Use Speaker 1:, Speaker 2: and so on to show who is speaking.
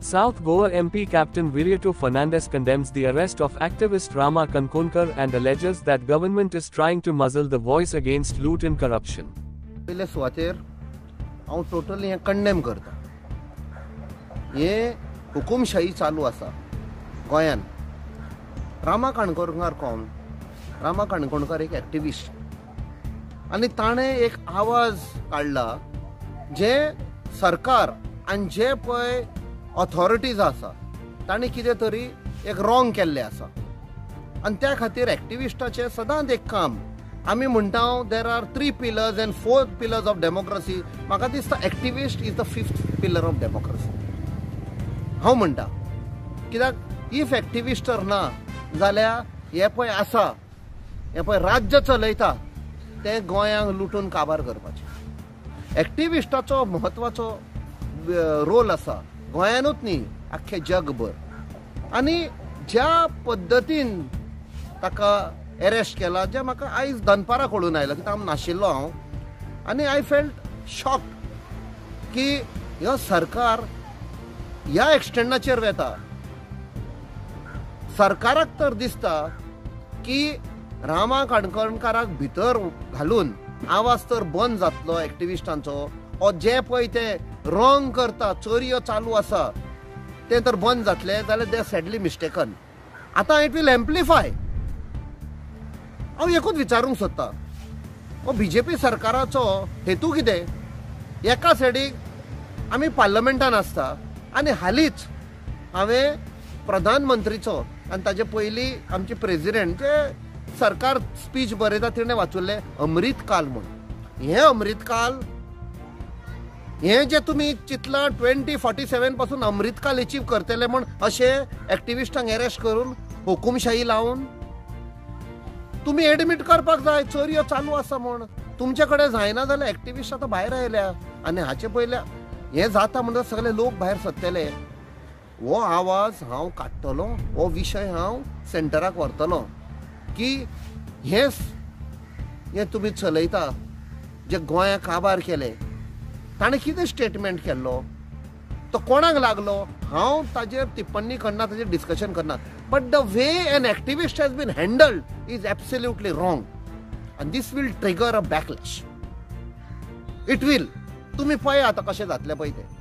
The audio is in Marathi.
Speaker 1: South Goa MP Captain Viryato Fernandes condemns the arrest of activist Rama Kankonkar and alleges that government is trying to muzzle the voice against loot and corruption.
Speaker 2: पहिले सुवातेर हांव टोटली हे कंडेम करता. हे हुकुमशाही चालू आसा गोंयान. रामा काणकोणकार कोण? रामा काणकोणकार एक एक्टिविस्ट आनी ताणें एक आवाज काडला जे सरकार आनी जे पळय ऑथॉरिटीज आसा तांणी कितें तरी एक रॉंग केल्लें आसा आनी त्या खातीर एक्टिविस्टाचें सदांच एक काम आमी म्हणटा there are 3 pillars and 4 pillars of democracy. म्हाका दिसता activist is the 5th pillar of democracy. हांव म्हणटा कित्याक इफ एक्टिविस्टर ना जाल्यार हे पळय आसा हे पळय राज्य चलयता ते गोंयांक लुटून काबार करपाचें. एक्टिविस्टाचो म्हत्वाचो रोल आसा गोंयानूच न्ही आख्खे जगभर. आनी ज्या पद्दतीन ताका अरेस्ट केला जे म्हाका आयज दनपारां कळून आयला कित्याक नाशिल्लो हांव आनी आय फेल्ट शॉक्ड की हो सरकार ह्या एक्सटेंडाचेर वेता. सरकाराक तर दिसता की रामा काणकोणकाराक भितर घालून आवाज तर बंद जातलो एक्टिविस्टांचो ओ जे पळय ते रॉंग करता चोरयो चालू आसा ते तर बंद जातले जाल्यार दे सॅडली मिस्टेकन. आतां इट वील एम्प्लिफाय. हांव एकूच विचारूंक सोदता हो बीजेपी सरकाराचो हेतू कितें? एका सायडीक आमी पार्लमेंटान आसता आनी हालींच हांवें प्रधानमंत्रीचो आनी ताजे पयलीं आमचे प्रेसिडेंट जे सरकार स्पीच बरयता तिणें वाचुल्लें अमृत काल म्हूण. हें अमृत काल हें जे तुमी चिंतलां 2047 पासून अमृत काल अचीव करतले म्हूण अशें एक्टिविस्टांक अरेस्ट करून हुकुमशाही लावन तुमी एडमीट करपाक जाय चोरयो चालू आसा म्हूण. तुमचे कडेन जायना जाल्यार एक्टिविस्ट आतां भायर आयल्या आनी हाचे पयले हें जाता म्हणटच सगळे लोक भायर सरतले. हो आवाज हांव काडटलों हो विशय हांव सेंटराक व्हरतलों की हें तुमी चलयता जे गोंयाक काबार केले ताणें कितें स्टेटमेंट केल्लो तो कोणाक लागलो हांव ताजेर टिप्पणी करना ताजेर डिस्कशन करना. But the way an activist has been handled is absolutely wrong आनी this will trigger a backlash. It will. तुमी पळया आतां कशें जातलें पळय तें.